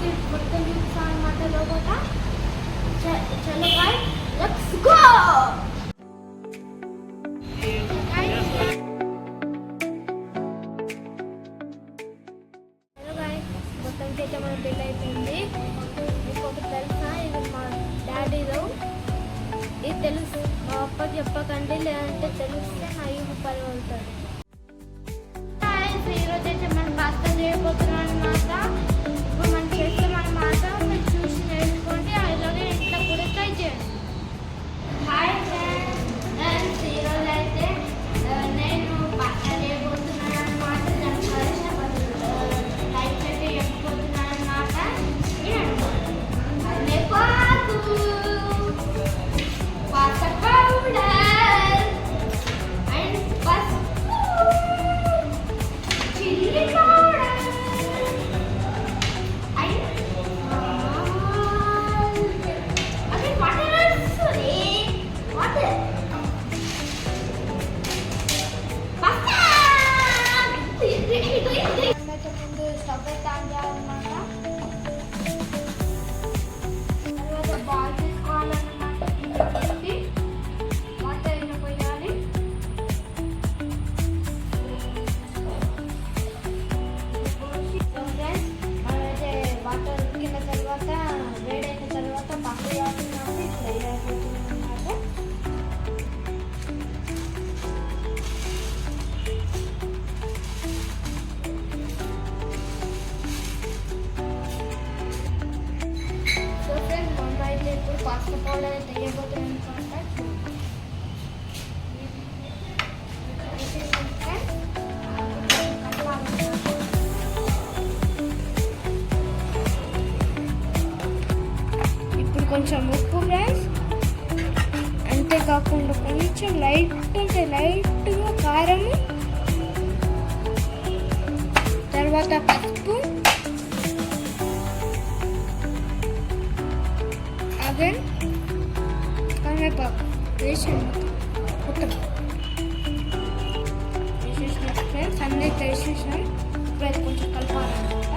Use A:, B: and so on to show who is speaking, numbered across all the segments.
A: మనకి మొత్తం చూపిస్తాం అనమాట లోపల. చలో గాయ్స్, లెట్స్ గో. అయితే మన పెళ్ళి అయిపోయింది. మీకు ఒకటి తెలుసా, ఇది మా డాడీలో. ఇది తెలుసు, మా అప్పకి చెప్పకండి, లేదంటే తెలిస్తే నా ఇల్లు పని వెళ్తాడు. ఈరోజు అయితే మనం పాస్తా చేయబోతున్నాం అనమాట. ఇప్పుడు మనం చేస్తాం అనమాట. మీరు చూసి నేర్చుకోండి, అలాగే ఇంట్లో కూడా ట్రై చేయండి. హాయ్ ఫ్రెండ్స్, ఈరోజు అయితే నేను పాస్తా చేయబోతున్నాను అనమాట. స్టవ్ అయితే ఆన్ చేయాలన్నమాట. తర్వాత బాల్ తీసుకోవాలన్నమాట. పెట్టి వాటర్ అయినా పోయాలి. మనమైతే వాటర్ ఉడికిన తర్వాత, వేడైన తర్వాత పప్పు వేయాలన్నమాట. ఇట్లా వేయాలన్నమాట. పాస్తా పౌడర్ అయితే వేయబోతున్నాను అనమాట. ఇప్పుడు కొంచెం ఉప్పు ఫ్రెండ్స్, అంతేకాకుండా కొంచెం లైట్గా కారము, తర్వాత పసుపు, కరివేపాకు వేసాను మొత్తం వేసేసిన ఫ్రెండ్స్. అన్నీ వేసేసాం. ఇప్పుడు కొంచెం కలపాలన్నమాట.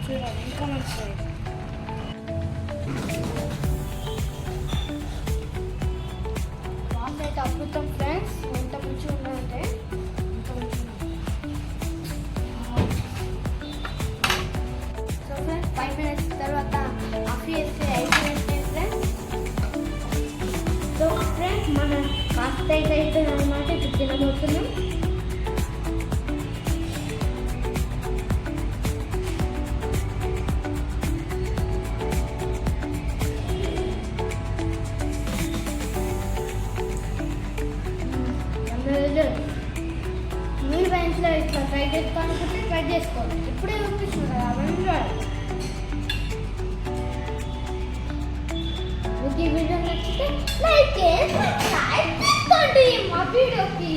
A: చూడాలి ఇంకా మంచిది. వాసన అయితే అద్భుతం ఫ్రెండ్స్. ఎంత మంచిగా ఉందంటే ఇంకా మంచిగా. 5 minutes తర్వాత ఆఫ్ చేస్తే అయిపోయింది ఫ్రెండ్స్. సో ఫ్రెండ్స్, మన పాస్తా అయితే అయిపోయింది అనమాట. ఇప్పుడు తినబోతున్నాం. మీరు ఇంట్లో ఇట్లా ట్రై చేసుకోవాలనుకుంటే ట్రై చేసుకోవాలి. ఇప్పుడే చూపిస్తున్నారు అవన్నీ. ఈ వీడియో నచ్చితే లైక్ చేసి సబ్స్క్రైబ్ చేసుకోండి మా వీడియోకి.